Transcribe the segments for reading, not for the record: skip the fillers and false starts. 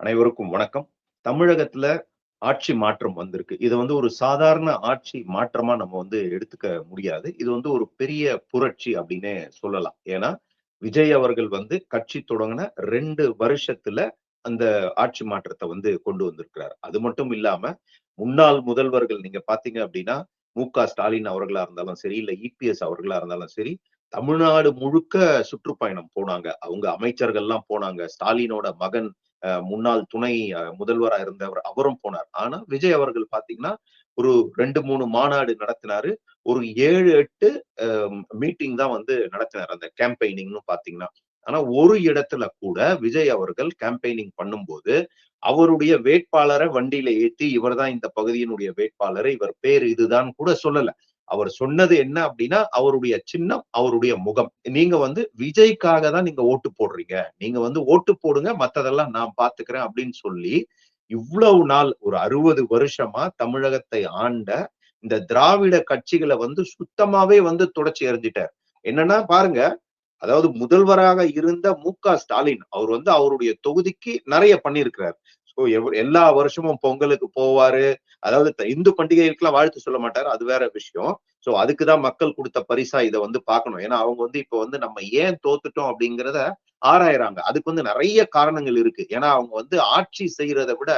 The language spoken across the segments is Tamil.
அனைவருக்கும் வணக்கம். தமிழகத்துல ஆட்சி மாற்றம் வந்திருக்கு. இது ஒரு சாதாரண ஆட்சி மாற்றமா நம்ம எடுத்துக்க முடியாது. இது ஒரு பெரிய புரட்சி அப்படின்னே சொல்லலாம். ஏன்னா, விஜய் அவர்கள் கட்சி தொடங்குன 2 வருஷத்துல அந்த ஆட்சி மாற்றத்த கொண்டு வந்திருக்கிறார். அது மட்டும் இல்லாம, முன்னாள் முதல்வர்கள் நீங்க பார்த்தீங்க அப்படின்னா, மு.க. ஸ்டாலின் அவர்களா இருந்தாலும் சரி, இல்ல இபிஎஸ் அவர்களா இருந்தாலும் சரி, தமிழ்நாடு முழுக்க சுற்றுப்பயணம் போனாங்க. அவங்க அமைச்சர்கள்லாம் போனாங்க. ஸ்டாலினோட மகன் முன்னாள் துணை முதல்வரா இருந்தவர் அவரும் போனார். ஆனா, விஜய் அவர்கள் பார்த்தீங்கன்னா, ஒரு 2, 3 மாநாடு நடத்தினாரு. ஒரு 7, 8 அ மீட்டிங் தான் நடத்தினார். அந்த கேம்பெயினிங்ன்னு பார்த்தீங்கன்னா. ஆனா, ஒரு இடத்துல கூட விஜய் அவர்கள் கேம்பெயினிங் பண்ணும்போது, அவருடைய வேட்பாளர வண்டியில ஏத்தி, இவர் தான் இந்த பகுதியினுடைய வேட்பாளரு, இவர் பேரு இதுதான் கூட சொல்லல. அவர் சொன்னது என்ன அப்டின்னா, அவருடைய சின்னம், அவருடைய முகம். நீங்க விஜய்க்காக தான் நீங்க ஓட்டு போடுறீங்க. நீங்க ஓட்டு போடுங்க, மத்ததெல்லாம் நான் பார்த்துக்கிறேன் அப்டின்னு சொல்லி, இவ்வளவு நாள் ஒரு 60 வருஷமா தமிழகத்தை ஆண்ட இந்த திராவிட கட்சிகள சுத்தமாவே தொடச்சி எறிஞ்சிட்டார். என்னன்னா பாருங்க, அதாவது முதல்வராக இருந்த மு.க. ஸ்டாலின் அவர் அவருடைய தொகுதிக்கு நெறைய பண்ணியிருக்கிறார். ஸோ எல்லா வருஷமும் பொங்கலுக்கு போவாரு. அதாவது இந்து பண்டிகைகளுக்கெல்லாம் வாழ்த்து சொல்ல மாட்டாரு. அது வேற விஷயம். ஸோ அதுக்கு தான் மக்கள் குடுத்த பரிசா இத பார்க்கணும். ஏன்னா அவங்க இப்ப நம்ம ஏன் தோத்துட்டோம் அப்படிங்கிறத ஆராயறாங்க. அதுக்கு நெறைய காரணங்கள் இருக்கு. ஏன்னா அவங்க ஆட்சி செய்றத விட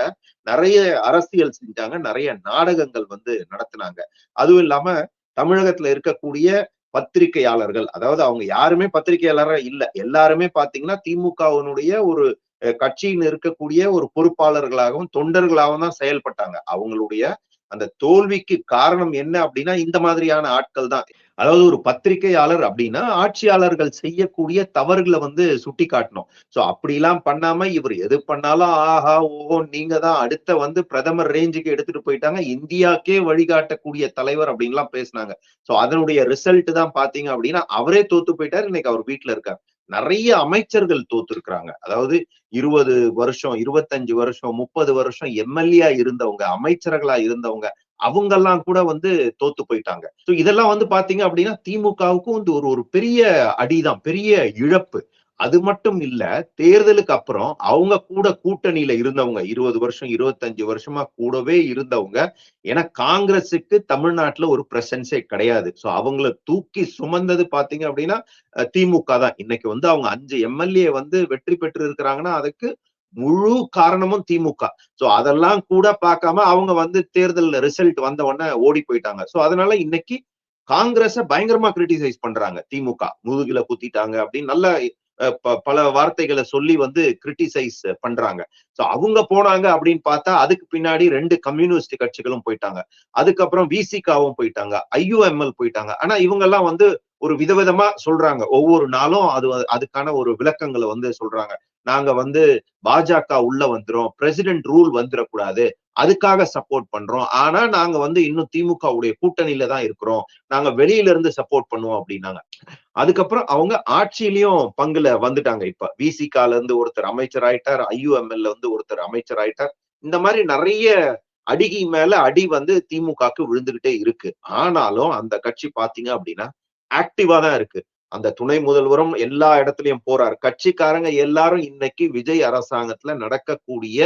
நெறைய அரசியல் செஞ்சாங்க. நெறைய நாடகங்கள் நடத்துனாங்க. அதுவும் இல்லாம தமிழகத்துல இருக்கக்கூடிய பத்திரிகையாளர்கள், அதாவது அவங்க யாருமே பத்திரிகையாளரா இல்ல. எல்லாருமே பார்த்தீங்கன்னா, திமுகவினுடைய ஒரு கட்சியில் இருக்கக்கூடிய ஒரு பொறுப்பாளர்களாகவும், தொண்டர்களாகவும் தான் செயல்பட்டாங்க. அவங்களுடைய அந்த தோல்விக்கு காரணம் என்ன அப்டின்னா, இந்த மாதிரியான ஆட்கள் தான். அதாவது ஒரு பத்திரிகையாளர் அப்டின்னா, ஆட்சியாளர்கள் செய்யக்கூடிய தவறுகள சுட்டிக்காட்டணும். சோ அப்படிலாம் பண்ணாம இவர் எது பண்ணாலும் ஆஹா, ஓஹோ நீங்க தான் அடுத்த பிரதமர் ரேஞ்சுக்கு எடுத்துட்டு போயிட்டாங்க. இந்தியாக்கே வழிகாட்டக்கூடிய தலைவர் அப்டின்லாம் பேசுனாங்க. சோ அதனுடைய ரிசல்ட் தான் பார்த்தீங்க அப்டின்னா, அவரே தோத்து போயிட்டாரு. இன்னைக்கு அவர் வீட்ல இருக்காரு. நெறைய அமைச்சர்கள் தோத்துருக்காங்க. அதாவது 20 வருஷம், 25 வருஷம், 30 வருஷம் எம்.எல்.ஏ.யா இருந்தவங்க, அமைச்சர்களா இருந்தவங்க, அவங்கெல்லாம் கூட தோத்து போயிட்டாங்க. சோ இதெல்லாம் பார்த்தீங்க அப்டின்னா, திமுகவுக்கும் ஒரு ஒரு பெரிய அடிதான், பெரிய இழப்பு. அது மட்டும் இல்ல, தேர்தலுக்கு அப்புறம் அவங்க கூட கூட்டணியில இருந்தவங்க, 20 வருஷம், 25 வருஷமா கூடவே இருந்தவங்க, ஏன்னா காங்கிரஸுக்கு தமிழ்நாட்டுல ஒரு பிரசன்ஸே கிடையாது. சோ அவங்கள தூக்கி சுமந்தது பார்த்தீங்க அப்டின்னா, திமுக தான். இன்னைக்கு அவங்க 5 எம்.எல்.ஏ வெற்றி பெற்று இருக்கிறாங்கன்னா, அதுக்கு முழு காரணமும் திமுக. சோ அதெல்லாம் கூட பார்க்காம அவங்க தேர்தல் ரிசல்ட் வந்த உடனே ஓடி போயிட்டாங்க. சோ அதனால இன்னைக்கு காங்கிரஸ பயங்கரமா கிரிட்டிசைஸ் பண்றாங்க திமுக. முதுகுல குத்திட்டாங்க அப்படின்னு நல்ல பல வார்த்தைகள சொல்லி கிரிட்டிசைஸ் பண்றாங்க. சோ அவங்க போனாங்க அப்படின்னு பார்த்தா, அதுக்கு பின்னாடி 2 கம்யூனிஸ்ட் கட்சிகளும் போயிட்டாங்க. அதுக்கப்புறம் விசிகாவும் போயிட்டாங்க. ஐயுஎம்எல் போயிட்டாங்க. ஆனா இவங்கெல்லாம் ஒரு விதவிதமா சொல்றாங்க. ஒவ்வொரு நாளும் அதுக்கான ஒரு விளக்கங்கள சொல்றாங்க. நாங்க பாஜக உள்ள வந்துரும். பிரசிடென்ட் ரூல் வந்துரக்கூடாது. அதுக்காக சப்போர்ட் பண்றோம். ஆனா நாங்க இன்னும் திமுகவுடைய கூட்டணியில தான் இருக்கிறோம். நாங்க வெளியில இருந்து சப்போர்ட் பண்ணுவோம் அப்படின்னாங்க. அதுக்கப்புறம் அவங்க ஆட்சியிலயும் பங்குல வந்துட்டாங்க இப்ப. விசிகால இருந்து ஒருத்தர் அமைச்சர் ஆயிட்டார். ஐயுஎம்எல்ல ஒருத்தர் அமைச்சர் ஆயிட்டார். இந்த மாதிரி நிறைய அடிக்கு மேல அடி திமுகக்கு விழுந்துகிட்டே இருக்கு. ஆனாலும் அந்த கட்சி பார்த்தீங்க அப்படின்னா, ஆக்டிவா தான் இருக்கு. அந்த துணை முதல்வரும் எல்லா இடத்துலயும் போறாரு. கட்சிக்காரங்க எல்லாரும் இன்னைக்கு விஜய் அரசாங்கத்துல நடக்கக்கூடிய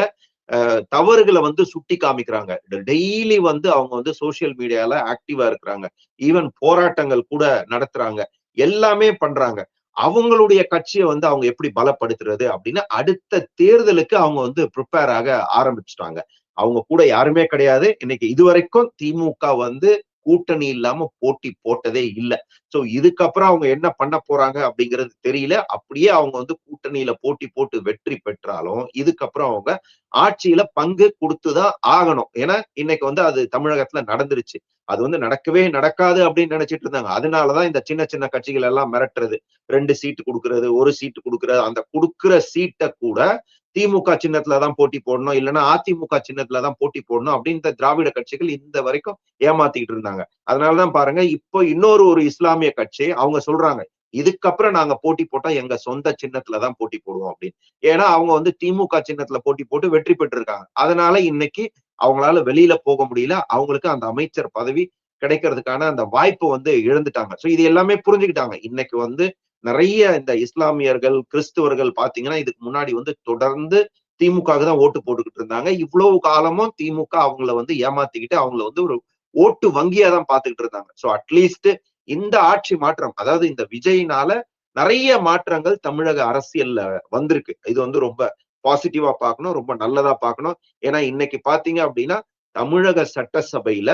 தவறுகள சுட்டி காமிக்கிறாங்க. டெய்லி அவங்க சோசியல் மீடியால ஆக்டிவா இருக்கிறாங்க. ஈவன் போராட்டங்கள் கூட நடத்துறாங்க. எல்லாமே பண்றாங்க. அவங்களுடைய கட்சிய அவங்க எப்படி பலப்படுத்துறது அப்படின்னு அடுத்த தேர்தலுக்கு அவங்க பிரிப்பேர் ஆக ஆரம்பிச்சுட்டாங்க. அவங்க கூட யாருமே கிடையாது. இன்னைக்கு இதுவரைக்கும் திமுக கூட்டணி இல்லாம போட்டி போட்டதே இல்ல. சோ இதுக்கப்புறம் அவங்க என்ன பண்ண போறாங்க அப்படிங்கிறது தெரியல. அப்படியே அவங்க கூட்டணியில போட்டி போட்டு வெற்றி பெற்றாலும், இதுக்கப்புறம் அவங்க ஆட்சியில பங்கு குடுத்துதான் ஆகணும். ஏன்னா இன்னைக்கு அது தமிழகத்துல நடந்துருச்சு. அது நடக்கவே நடக்காது அப்படின்னு நினைச்சிட்டு இருந்தாங்க. அதனாலதான் இந்த சின்ன சின்ன கட்சிகள் எல்லாம் மிரட்டுறது. 2 சீட்டு குடுக்குறது, 1 சீட்டு குடுக்குறது. அந்த குடுக்குற சீட்ட கூட திமுக சின்னத்துல தான் போட்டி போடணும். இல்லன்னா அதிமுக சின்னத்துல தான் போட்டி போடணும் அப்படின்னு இந்த திராவிட கட்சிகள் இந்த வரைக்கும் ஏமாத்திக்கிட்டு இருந்தாங்க. அதனாலதான் பாருங்க, இப்போ ஒரு இஸ்லாமிய கட்சி அவங்க சொல்றாங்க. இதுக்கப்புறம் நாங்க போட்டி போட்டா எங்க சொந்த சின்னத்துல தான் போட்டி போடுவோம் அப்படின்னு. ஏன்னா அவங்க திமுக சின்னத்துல போட்டி போட்டு வெற்றி பெற்றிருக்காங்க. அதனால இன்னைக்கு அவங்களால வெளியில போக முடியல. அவங்களுக்கு அந்த அமைச்சர் பதவி கிடைக்கிறதுக்கான அந்த வாய்ப்பு இழந்துட்டாங்க. சோ இது எல்லாமே புரிஞ்சுக்கிட்டாங்க. இன்னைக்கு நிறைய இந்த இஸ்லாமியர்கள், கிறிஸ்துவர்கள் பார்த்தீங்கன்னா, இதுக்கு முன்னாடி தொடர்ந்து திமுகவுக்கு தான் ஓட்டு போட்டுக்கிட்டு இருந்தாங்க. இவ்வளவு காலமும் திமுக அவங்கள வந்து ஏமாத்திக்கிட்டு அவங்கள வந்து ஒரு ஓட்டு வங்கியா தான் பாத்துக்கிட்டு இருந்தாங்க. சோ அட்லீஸ்ட் இந்த ஆட்சி மாற்றம், அதாவது இந்த விஜய்னால நிறைய மாற்றங்கள் தமிழக அரசியல்ல வந்திருக்கு. இது வந்து ரொம்ப பாசிட்டிவா பார்க்கணும், ரொம்ப நல்லதா பார்க்கணும். ஏன்னா இன்னைக்கு பாத்தீங்க அப்படின்னா தமிழக சட்டசபையில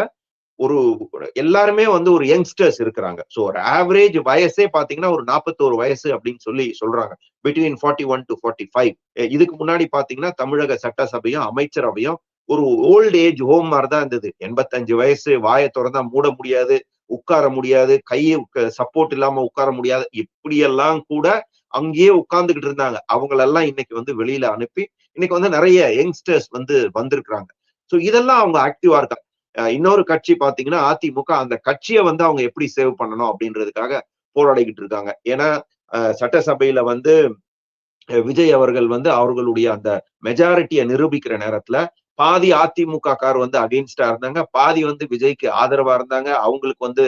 ஒரு எல்லாருமே வந்து ஒரு யங்ஸ்டர்ஸ் இருக்கிறாங்க. சோ ஒரு ஆவரேஜ் வயசே பாத்தீங்கன்னா ஒரு 41 வயசு அப்படின்னு சொல்லி சொல்றாங்க. Between 41 to 45. இதுக்கு முன்னாடி பாத்தீங்கன்னா தமிழக சட்டசபையும் அமைச்சரவையும் ஒரு ஓல்ட் ஏஜ் ஹோம் மாதிரிதான் இருந்தது. 85 வயசு, வாயை திறந்தா மூட முடியாது, உட்கார முடியாது, கையை சப்போர்ட் இல்லாம உட்கார முடியாது, இப்படியெல்லாம் கூட அங்கேயே உட்கார்ந்துகிட்டு இருந்தாங்க. அவங்களெல்லாம் இன்னைக்கு வந்து வெளியில அனுப்பி இன்னைக்கு வந்து நிறைய யங்ஸ்டர்ஸ் வந்து வந்திருக்கிறாங்க. சோ இதெல்லாம் அவங்க ஆக்டிவா இருக்காங்க. இன்னொரு கட்சி பாத்தீங்கன்னா அதிமுக, அந்த கட்சியை வந்து அவங்க எப்படி சேவ் பண்ணணும் அப்படின்றதுக்காக போராடிக்கிட்டு இருக்காங்க. ஏன்னா சட்டசபையில வந்து விஜய் அவர்கள் வந்து அவர்களுடைய அந்த மெஜாரிட்டியை நிரூபிக்கிற நேரத்துல பாதி அதிமுக கார் வந்து அகெயின்ஸ்டா இருந்தாங்க, பாதி வந்து விஜய்க்கு ஆதரவா இருந்தாங்க. அவங்களுக்கு வந்து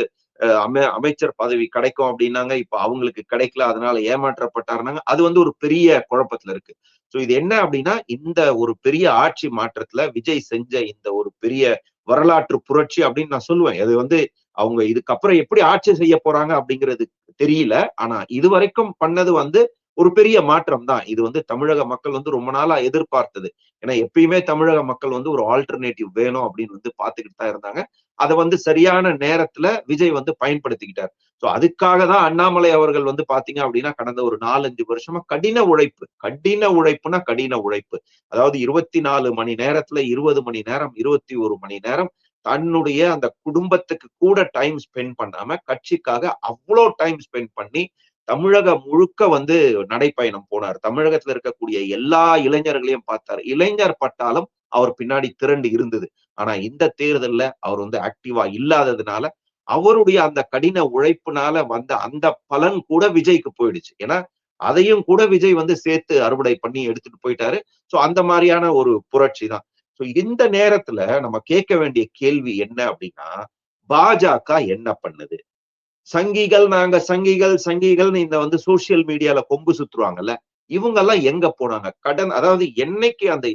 அமைச்சர் பதவி கிடைக்கும் அப்படின்னாங்க, இப்ப அவங்களுக்கு கிடைக்கல, அதனால ஏமாற்றப்பட்டாருனாங்க. அது வந்து ஒரு பெரிய குழப்பத்துல இருக்கு. சோ இது என்ன அப்படின்னா, இந்த ஒரு பெரிய ஆட்சி மாற்றத்துல விஜய் செஞ்ச இந்த ஒரு பெரிய வரலாற்று புரட்சி அப்படின்னு நான் சொல்லுவேன். அது வந்து அவங்க இதுக்கப்புறம் எப்படி ஆட்சி செய்ய போறாங்க அப்படிங்கிறது தெரியல. ஆனா இதுவரைக்கும் பண்ணது வந்து ஒரு பெரிய மாற்றம் தான். இது வந்து தமிழக மக்கள் வந்து ரொம்ப நாளா எதிர்பார்த்தது. ஏன்னா எப்பயுமே தமிழக மக்கள் வந்து ஒரு ஆல்டர்னேட்டிவ் வேணும் அப்படின்னு வந்து பார்த்துக்கிட்டு தான் இருந்தாங்க. அதை வந்து சரியான நேரத்துல விஜய் வந்து பயன்படுத்திக்கிட்டார். சோ அதுக்காக தான் அண்ணாமலை அவர்கள் வந்து பாத்தீங்க அப்படின்னா கடந்த ஒரு 4-5 வருஷமா கடின உழைப்பு, கடின உழைப்புனா கடின உழைப்பு. அதாவது 24 மணி நேரத்துல 20 மணி நேரம், 21 மணி நேரம் தன்னுடைய அந்த குடும்பத்துக்கு கூட டைம் ஸ்பெண்ட் பண்ணாம கட்சிக்காக அவ்வளோ டைம் ஸ்பெண்ட் பண்ணி தமிழகம் முழுக்க வந்து நடைப்பயணம் போனார். தமிழகத்துல இருக்கக்கூடிய எல்லா இளைஞர்களையும் பார்த்தார். இளைஞர் பட்டாலும் அவர் பின்னாடி திரண்டு இருந்தது. ஆனா இந்த தேர்தல்ல அவர் வந்து ஆக்டிவா இல்லாததுனால அவருடைய அந்த கடின உழைப்புனால வந்த அந்த பலன் கூட விஜய்க்கு போயிடுச்சு. ஏன்னா அதையும் கூட விஜய் வந்து சேர்த்து அறுவடை பண்ணி எடுத்துட்டு போயிட்டாரு. சோ அந்த மாதிரியான ஒரு புரட்சி தான். சோ இந்த நேரத்துல நம்ம கேட்க வேண்டிய கேள்வி என்ன அப்படின்னா, பாஜக என்ன பண்ணுது? சங்கிகள், நாங்க சங்கிகள் சங்கிகள்னு இந்த வந்து சோசியல் மீடியால கொம்பு சுத்துருவாங்கல்ல, இவங்க எல்லாம் எங்க போனாங்க? அதாவது என்னைக்கு அந்த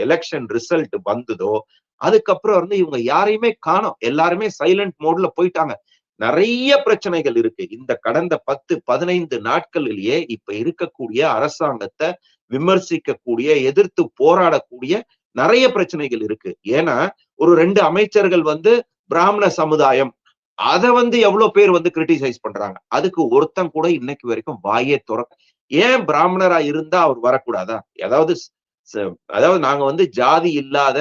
எலெக்ஷன் ரிசல்ட் வந்ததோ அதுக்கப்புறம் வந்து இவங்க யாரையுமே காணோம். எல்லாருமே சைலண்ட் மோட்ல போயிட்டாங்க. நிறைய பிரச்சனைகள் இருக்கு. இந்த கடந்த 10-15 நாட்களிலேயே இப்ப இருக்கக்கூடிய அரசாங்கத்தை விமர்சிக்கக்கூடிய, எதிர்த்து போராடக்கூடிய நிறைய பிரச்சனைகள் இருக்கு. ஏன்னா ஒரு 2 அமைச்சர்கள் வந்து பிராமண சமுதாயம், அத வந்து எவ்வளவு பேர் வந்து கிரிட்டிசைஸ் பண்றாங்க. அதுக்கு ஒருத்தன் கூட இன்னைக்கு வரைக்கும் வாயே துறக்க, ஏன் பிராமணரா இருந்தா அவர் வரக்கூடாதா? அதாவது அதாவது நாங்க வந்து ஜாதி இல்லாத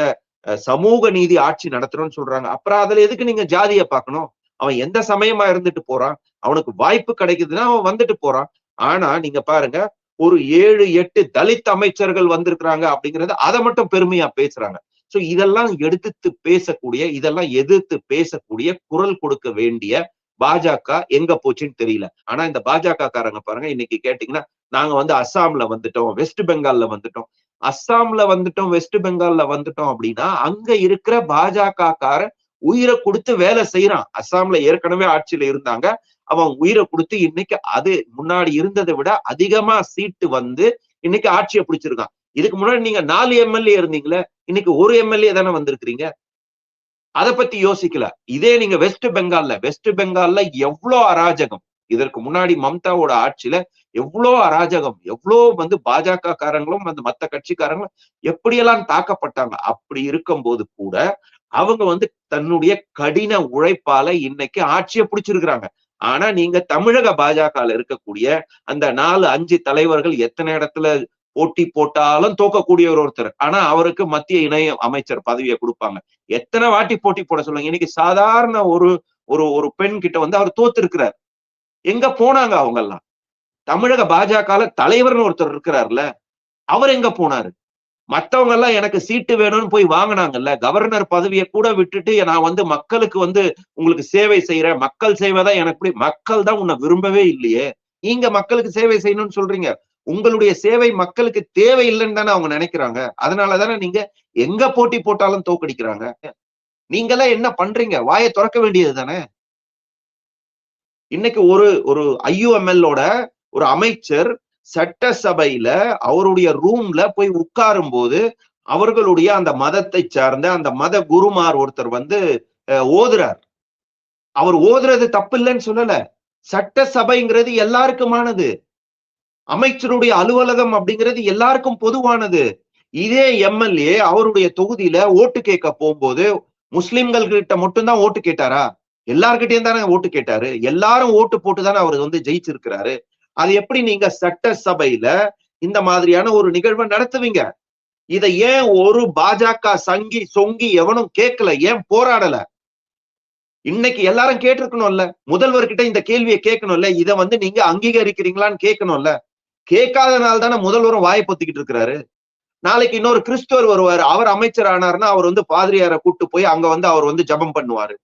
சமூக நீதி ஆட்சி நடத்துறோம்னு சொல்றாங்க. அப்புறம் அதுல எதுக்கு நீங்க ஜாதிய பார்க்கணும்? அவன் எந்த சமயமா இருந்துட்டு போறான். அவனுக்கு வாய்ப்பு கிடைக்குதுன்னா அவன் வந்துட்டு போறான். ஆனா நீங்க பாருங்க, ஒரு 7, 8 தலித் அமைச்சர்கள் வந்திருக்கிறாங்க அப்படிங்கறது அதை மட்டும் பெருமையா பேசுறாங்க. சோ இதெல்லாம் எடுத்து பேசக்கூடிய, இதெல்லாம் எதிர்த்து பேசக்கூடிய, குரல் கொடுக்க வேண்டிய பாஜக எங்க போச்சுன்னு தெரியல. ஆனா இந்த பாஜக காரங்க பாருங்க, இன்னைக்கு கேட்டீங்கன்னா நாங்க வந்து அஸ்ஸாம்ல வந்துட்டோம், வெஸ்ட் பெங்கால்ல வந்துட்டோம். அஸ்ஸாம்ல வந்துட்டோம், வெஸ்ட் பெங்கால்ல வந்துட்டோம் அப்படின்னா அங்க இருக்கிற பாஜக காரன் உயிரை கொடுத்து வேலை செய்யறான். அஸ்ஸாம்ல ஏற்கனவே ஆட்சியில இருந்தாங்க. அவன் உயிரை கொடுத்து இன்னைக்கு அது முன்னாடி இருந்ததை விட அதிகமா சீட்டு வந்து இன்னைக்கு ஆட்சியை பிடிச்சிருக்கான். இதுக்கு முன்னாடி நீங்க 4 எம்எல்ஏ இருந்தீங்களே, இன்னைக்கு ஒரு எம்எல்ஏ தானே வந்திருக்கிறீங்க. அதை பத்தி யோசிக்கல. இதே நீங்க வெஸ்ட் பெங்கால்ல எவ்வளவு அராஜகம். இதற்கு முன்னாடி மம்தாவோட ஆட்சியில எவ்வளவு அராஜகம், எவ்வளவு வந்து பாஜக காரங்களும் அந்த மத்த கட்சிக்காரங்களும் எப்படியெல்லாம் தாக்கப்பட்டாங்க. அப்படி இருக்கும் போது கூட அவங்க வந்து தன்னுடைய கடின உழைப்பால இன்னைக்கு ஆட்சியை பிடிச்சிருக்கிறாங்க. ஆனா நீங்க தமிழக பாஜகல இருக்கக்கூடிய அந்த 4-5 தலைவர்கள் எத்தனை இடத்துல போட்டி போட்டாலும் தோக்கக்கூடிய ஒருத்தர். ஆனா அவருக்கு மத்திய இணை அமைச்சர் பதவியை கொடுப்பாங்க. எத்தனை வாட்டி போட்டி போட சொல்லுங்க. இன்னைக்கு சாதாரண ஒரு ஒரு ஒரு பெண் கிட்ட வந்து அவர் தோத்து இருக்கிறார். எங்க போனாங்க அவங்க எல்லாம்? தமிழக பாஜக தலைவர்னு ஒருத்தர் இருக்கிறார்ல, அவர் எங்க போனாரு? மத்தவங்க எல்லாம் எனக்கு சீட்டு வேணும்னு போய் வாங்கினாங்கல்ல. கவர்னர் பதவியை கூட விட்டுட்டு நான் வந்து மக்களுக்கு வந்து உங்களுக்கு சேவை செய்யறேன், மக்கள் சேவை தான் எனக்கு, மக்கள் தான் உன்னை விரும்பவே இல்லையே. நீங்க மக்களுக்கு சேவை செய்யணும்னு சொல்றீங்க. உங்களுடைய சேவை மக்களுக்கு தேவை இல்லைன்னு தானே அவங்க நினைக்கிறாங்க. அதனாலதானே நீங்க எங்க போட்டி போட்டாலும் தோக்கடிக்கிறாங்க. நீங்க எல்லாம் என்ன பண்றீங்க? வாயை திறக்க வேண்டியது தானே. இன்னைக்கு ஒரு ஒரு ஐயுஎம்எல் ஓட ஒரு அமைச்சர் சட்டசபையில அவருடைய ரூம்ல போய் உட்காரும் போது அவர்களுடைய அந்த மதத்தை சார்ந்த அந்த மத குருமார் ஒருத்தர் வந்து ஓதுறார். அவர் ஓதுறது தப்பு இல்லைன்னு சொல்லல. சட்டசபைங்கிறது எல்லாருக்குமானது. அமைச்சருடைய அலுவலகம் அப்படிங்கிறது எல்லாருக்கும் பொதுவானது. இதே எம்எல்ஏ அவருடைய தொகுதியில ஓட்டு கேட்க போகும்போது முஸ்லிம்கள் கிட்ட மட்டும்தான் ஓட்டு கேட்டாரா? எல்லார்கிட்டயும் தானே ஓட்டு கேட்டாரு. எல்லாரும் ஓட்டு போட்டு தானே அவர் வந்து ஜெயிச்சிருக்கிறாரு. அது எப்படி நீங்க சட்டசபையில இந்த மாதிரியான ஒரு நிகழ்வை நடத்துவீங்க? இதை ஏன் ஒரு பாஜக சங்கி சொங்கி எவனும் கேட்கல? ஏன் போராடல? இன்னைக்கு எல்லாரும் கேட்டிருக்கணும்ல. முதல்வர்கிட்ட இந்த கேள்வியை கேட்கணும்ல. இதை வந்து நீங்க அங்கீகரிக்கிறீங்களான்னு கேட்கணும்ல. கேட்காதனால தானே முதல்வரும் வாயை பொத்திக்கிட்டு இருக்கிறாரு. நாளைக்கு இன்னொரு கிறிஸ்துவர் வருவாரு. அவர் அமைச்சர் ஆனாருன்னா அவர் வந்து பாதிரியாரை கூட்டு போய் அங்க வந்து அவர் வந்து ஜபம் பண்ணுவாரு.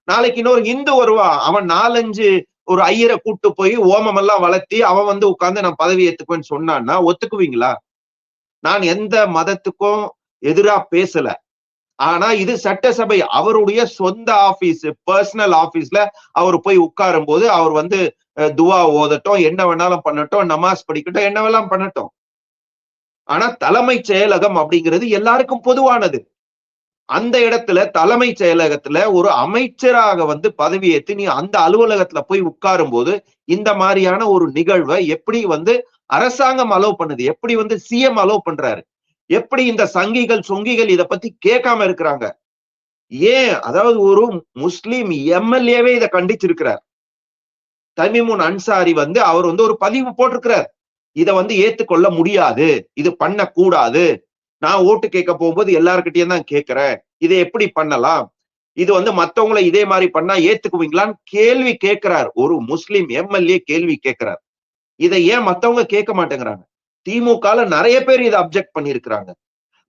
நாளைக்கு இன்னொரு இந்து வருவான். அவன் 4-5 ஒரு ஐயரை கூட்டு போய் ஓமம் எல்லாம் வளர்த்தி அவன் வந்து உட்கார்ந்து நான் பதவி ஏத்துக்குவேன்னு சொன்னான்னா ஒத்துக்குவீங்களா? நான் எந்த மதத்துக்கும் எதிரா பேசல. ஆனா இது சட்டசபை. அவருடைய சொந்த ஆபீஸ், பர்சனல் ஆபீஸ்ல அவர் போய் உட்காரும் போது அவர் வந்து துவா ஓதட்டும், என்ன வேணாலும் பண்ணட்டும், நமாஸ் படிக்கட்டும், என்ன வேணாலும் பண்ணட்டும். ஆனா தலைமைச் செயலகம் அப்படிங்கிறது எல்லாருக்கும் பொதுவானது. அந்த இடத்துல தலைமை செயலகத்துல ஒரு அமைச்சராக வந்து பதவியேற்று நீ அந்த அலுவலகத்துல போய் உட்காரும் போது இந்த மாதிரியான ஒரு நிகழ்வை எப்படி வந்து அரசாங்கம் அலோவ் பண்ணுது? எப்படி வந்து சிஎம் அலோவ் பண்றாரு? எப்படி இந்த சங்கிகள் சொங்கிகள் இத பத்தி கேட்காம இருக்கிறாங்க? ஏன்? அதாவது ஒரு முஸ்லிம் எம்எல்ஏவே இதை கண்டிச்சிருக்கிறார். தமிமுன் அன்சாரி வந்து அவர் வந்து ஒரு பதிவு போட்டிருக்கிறார். இதை வந்து ஏத்துக்கொள்ள முடியாது, இது பண்ணக்கூடாது. நான் ஓட்டு கேட்க போகும்போது எல்லார்கிட்டயும் தான் கேட்கிறேன். இதை எப்படி பண்ணலாம்? இது வந்து மத்தவங்களை இதே மாதிரி பண்ணா ஏத்துக்குவீங்களான்னு கேள்வி கேட்கிறார். ஒரு முஸ்லிம் எம்எல்ஏ கேள்வி கேட்கிறார். இதை ஏன் மத்தவங்க கேட்க மாட்டேங்கிறாங்க? திமுகல நிறைய பேர் இதை அப்செக்ட் பண்ணிருக்கிறாங்க.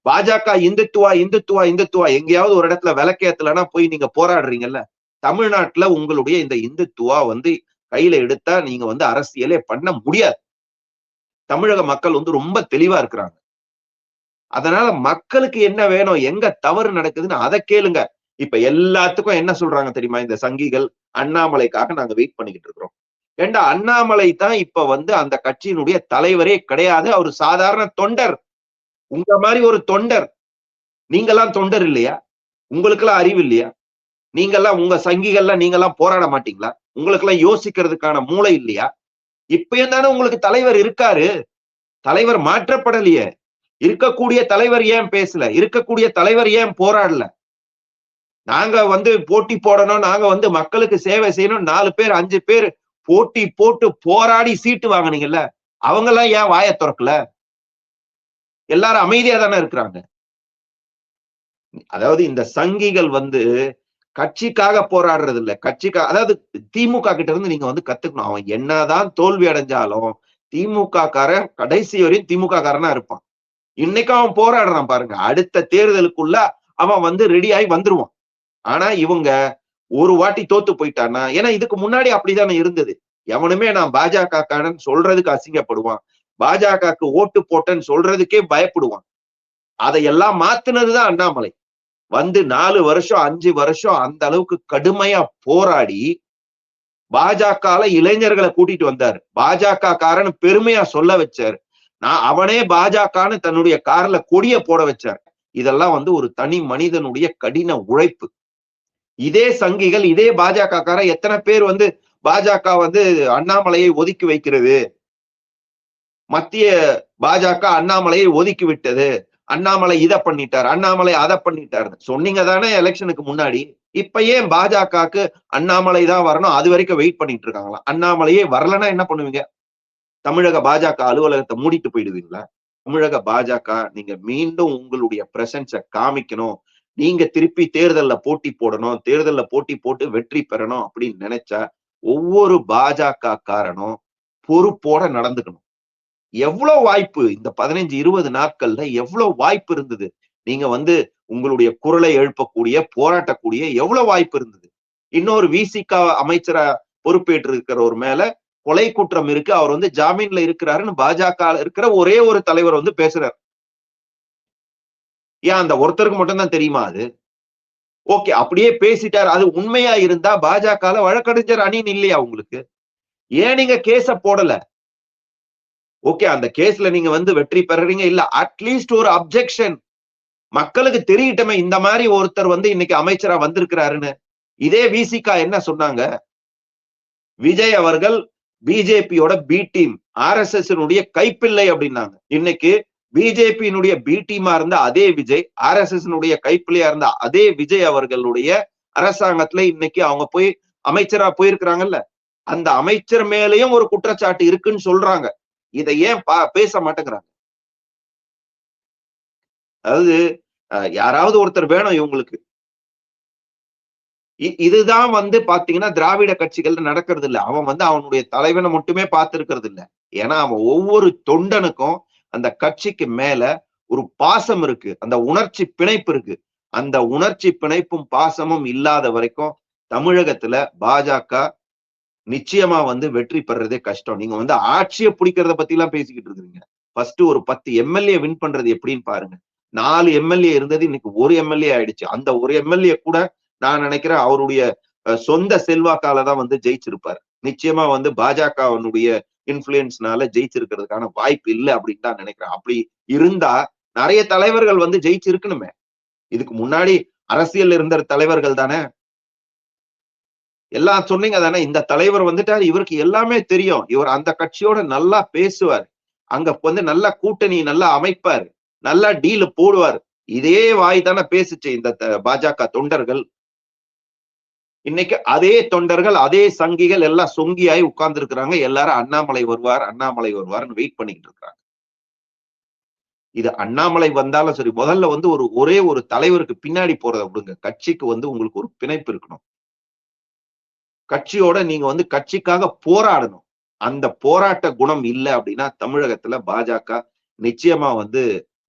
பாஜக இந்துத்துவா இந்துத்துவா இந்துத்துவா எங்கேயாவது ஒரு இடத்துல விளக்கேத்தலன்னா போய் நீங்க போராடுறீங்கல்ல. தமிழ்நாட்டுல உங்களுடைய இந்த இந்துத்துவா வந்து கையில எடுத்தா நீங்க வந்து அரசியலே பண்ண முடியாது. தமிழக மக்கள் வந்து ரொம்ப தெளிவா இருக்கிறாங்க. அதனால மக்களுக்கு என்ன வேணும், எங்க தவறு நடக்குதுன்னு அதை கேளுங்க. இப்ப எல்லாத்துக்கும் என்ன சொல்றாங்க தெரியுமா இந்த சங்கிகள்? அண்ணாமலைக்காக நாங்க வெயிட் பண்ணிக்கிட்டு இருக்கிறோம். ஏண்டா அண்ணாமலை தான் இப்ப வந்து அந்த கட்சியினுடைய தலைவரே கிடையாது. அவர் சாதாரண தொண்டர். உங்க மாதிரி ஒரு தொண்டர். நீங்கெல்லாம் தொண்டர் இல்லையா? உங்களுக்கெல்லாம் அறிவு இல்லையா? நீங்கெல்லாம் உங்க சங்கிகள்லாம் நீங்கெல்லாம் போராட மாட்டீங்களா? உங்களுக்கெல்லாம் யோசிக்கிறதுக்கான மூளை இல்லையா? இப்பயும் தானே உங்களுக்கு தலைவர் இருக்காரு. தலைவர் மாற்றப்படலையே. இருக்கக்கூடிய தலைவர் ஏன் பேசல? இருக்கக்கூடிய தலைவர் ஏன் போராடல? நாங்க வந்து போட்டி போடணும், நாங்க வந்து மக்களுக்கு சேவை செய்யணும், 4 பேர் 5 பேர் போட்டி போட்டு போராடி சீட்டு வாங்குனீங்கல்ல, அவங்க எல்லாம் ஏன் வாயை திறக்கல? எல்லாரும் அமைதியா தானே இருக்கிறாங்க. அதாவது இந்த சங்கிகள் வந்து கட்சிக்காக போராடுறது இல்ல. அதாவது திமுக கிட்ட இருந்து நீங்க வந்து கத்துக்கணும். அவன் என்னதான் தோல்வி அடைஞ்சாலும் திமுக காரன் கடைசி வரையும் திமுக காரனா இருப்பான். இன்னைக்கும் அவன் போராடுறான் பாருங்க. அடுத்த தேர்தலுக்குள்ள அவன் வந்து ரெடி ஆகி வந்துருவான். ஆனா இவங்க ஒரு வாட்டி தோத்து போயிட்டான்னா, ஏன்னா இதுக்கு முன்னாடி அப்படித்தானே இருந்தது. எவனுமே நான் பாஜக காரன் சொல்றதுக்கு அசிங்கப்படுவான். பாஜகக்கு ஓட்டு போட்டேன்னு சொல்றதுக்கே பயப்படுவான். அதையெல்லாம் மாத்துனதுதான் அண்ணாமலை. வந்து 4 வருஷம் 5 வருஷம் அந்த அளவுக்கு கடுமையா போராடி பாஜகல இளைஞர்களை கூட்டிட்டு வந்தாரு. பாஜக காரன் பெருமையா சொல்ல வச்சாரு. நான் அவனே பாஜகன்னு தன்னுடைய கார்ல கொடிய போட வச்சார். இதெல்லாம் வந்து ஒரு தனி மனிதனுடைய கடின உழைப்பு. இதே சங்கிகள், இதே பாஜக கார எத்தனை பேர் வந்து பாஜக வந்து அண்ணாமலையை ஒதுக்கி வைக்கிறது, மத்திய பாஜக அண்ணாமலையை ஒதுக்கி விட்டது, அண்ணாமலை இதை பண்ணிட்டார், அண்ணாமலை அதை பண்ணிட்டாரு சொன்னீங்க தானே எலெக்ஷனுக்கு முன்னாடி. இப்ப ஏன் பாஜகக்கு அண்ணாமலை தான் வரணும் அது வரைக்கும் வெயிட் பண்ணிட்டு இருக்காங்களா? அண்ணாமலையே வரலன்னா என்ன பண்ணுவீங்க? தமிழக பாஜக அலுவலகத்தை மூடிட்டு போயிடுவீங்களா? தமிழக பாஜக நீங்க மீண்டும் உங்களுடைய பிரசன்ஸை காமிக்கணும், நீங்க திருப்பி தேர்தல்ல போட்டி போடணும், தேர்தல்ல போட்டி போட்டு வெற்றி பெறணும் அப்படின்னு நினைச்சா ஒவ்வொரு பாஜக காரனும் பொறுப்போட நடந்துக்கணும். எவ்வளவு வாய்ப்பு இந்த 15-20 நாட்கள்ல எவ்வளவு வாய்ப்பு இருந்தது? நீங்க வந்து உங்களுடைய குரலை எழுப்பக்கூடிய போராட்டக்கூடிய எவ்வளவு வாய்ப்பு இருந்தது? இன்னொரு விசிக அமைச்சரா பொறுப்பேற்று இருக்கிறவர் மேல கொலை குற்றம் இருக்கு, அவர் வந்து ஜாமீன்ல இருக்கிறாருன்னு பாஜக இருக்கிற ஒரே ஒரு தலைவர் வந்து பேசுறாரு. ஏன் அந்த ஒருத்தருக்கு மட்டும் தான் தெரியுமா அது? ஓகே, அப்படியே பேசிட்டார். அது உண்மையா இருந்தா பாஜக வழக்கறிஞர் அணின்னு இல்லையா உங்களுக்கு? ஏன் நீங்க கேஸ போடல? ஓகே, அந்த கேஸ்ல நீங்க வந்து வெற்றி பெறறீங்க இல்ல, அட்லீஸ்ட் ஒரு அப்ஜெக்ஷன் மக்களுக்கு தெரியட்டமே இந்த மாதிரி ஒருத்தர் வந்து இன்னைக்கு அமைச்சரா வந்திருக்கிறாருன்னு. இதே விசிகா என்ன சொன்னாங்க? விஜய் அவர்கள் பிஜேபியோட பி டீம், ஆர்எஸ்எஸ் கைப்பிள்ளை அப்படின்னாங்க. இன்னைக்கு பிஜேபியினுடைய பி டீமா இருந்த அதே விஜய், ஆர்எஸ்எஸ் கைப்பிள்ளையா இருந்த அதே விஜய் அவர்களுடைய அரசாங்கத்துல இன்னைக்கு அவங்க போய் அமைச்சரா போயிருக்கிறாங்கல்ல, அந்த அமைச்சர் மேலேயும் ஒரு குற்றச்சாட்டு இருக்குன்னு சொல்றாங்க. இதை ஏன் பேச மாட்டேங்கிறாங்க? அதாவது யாராவது ஒருத்தர் வேணும் இவங்களுக்கு. இதுதான் வந்து பாத்தீங்கன்னா திராவிட கட்சிகள் நடக்கிறது இல்ல. அவன் வந்து அவனுடைய தலைவனை மட்டுமே பார்த்திருக்கிறது இல்ல. ஏன்னா அவன் ஒவ்வொரு தொண்டனுக்கும் அந்த கட்சிக்கு மேல ஒரு பாசம் இருக்கு. அந்த உணர்ச்சி பிணைப்பு இருக்கு. அந்த உணர்ச்சி பிணைப்பும் பாசமும் இல்லாத வரைக்கும் தமிழகத்துல பாஜக நிச்சயமா வந்து வெற்றி பெறதே கஷ்டம். நீங்க வந்து ஆட்சியை பிடிக்கிறத பத்தி எல்லாம் பேசிக்கிட்டு இருக்கீங்க. ஃபர்ஸ்ட் ஒரு 10 எம்எல்ஏ வின் பண்றது எப்படின்னு பாருங்க. 4 எம்எல்ஏ இருந்தது இன்னைக்கு 1 எம்எல்ஏ ஆயிடுச்சு. அந்த 1 எம்எல்ஏ கூட நான் நினைக்கிறேன் அவருடைய சொந்த செல்வாக்கால தான் வந்து ஜெயிச்சிருப்பாரு. நிச்சயமா வந்து பாஜகவினுடைய இன்ஃபுளுயன்ஸ்னால ஜெயிச்சிருக்கிறதுக்கான வாய்ப்பு இல்லை அப்படின்னு தான் நினைக்கிறேன். அப்படி இருந்தா நிறைய தலைவர்கள் வந்து ஜெயிச்சிருக்கணுமே. இதுக்கு முன்னாடி அரசியல் இருந்த தலைவர்கள் தானே. எல்லாம் சொன்னீங்க தானே, இந்த தலைவர் வந்துட்டாரு, இவருக்கு எல்லாமே தெரியும். இவர் அந்த கட்சியோட நல்லா பேசுவார். அங்க வந்து நல்லா கூட்டணி நல்லா அமைப்பார். நல்லா டீல் போடுவார். இதே வாய் தானே பேசுச்சு இந்த பாஜக தொண்டர்கள். இன்னைக்கு அதே தொண்டர்கள், அதே சங்கிகள் எல்லாம் சொங்கியாயி உட்கார்ந்து இருக்கிறாங்க. எல்லாரும் அண்ணாமலை வருவார், அண்ணாமலை வருவார்னு வெயிட் பண்ணிக்கிட்டு இருக்காங்க. இது அண்ணாமலை வந்தாலும் சரி, முதல்ல வந்து ஒரே ஒரு தலைவருக்கு பின்னாடி போறத விடுங்க. கட்சிக்கு வந்து உங்களுக்கு ஒரு பிணைப்பு இருக்கணும். கட்சியோட நீங்க வந்து கட்சிக்காக போராடணும். அந்த போராட்ட குணம் இல்ல அப்படின்னா தமிழகத்துல பாஜக நிச்சயமா வந்து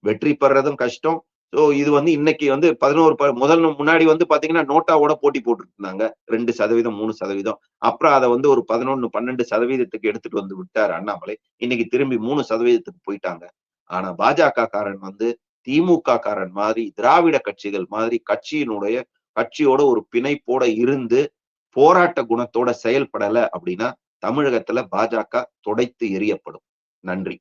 வெற்றி பெறதும் கஷ்டம். சோ இது வந்து இன்னைக்கு வந்து 11 முன்னாடி வந்து பாத்தீங்கன்னா நோட்டாவோட போட்டி போட்டுட்டு இருந்தாங்க. 2%, 3%. அப்புறம் அதை வந்து ஒரு 11, 12% எடுத்துட்டு வந்து விட்டார் அண்ணாமலை. இன்னைக்கு திரும்பி 3% போயிட்டாங்க. ஆனா பாஜக காரன் வந்து திமுக காரன் மாதிரி, திராவிட கட்சிகள் மாதிரி கட்சியோட ஒரு பிணைப்போட இருந்து போராட்ட குணத்தோட செயல்படல அப்படின்னா தமிழகத்துல பாஜக துடைத்து எறியப்படும். நன்றி.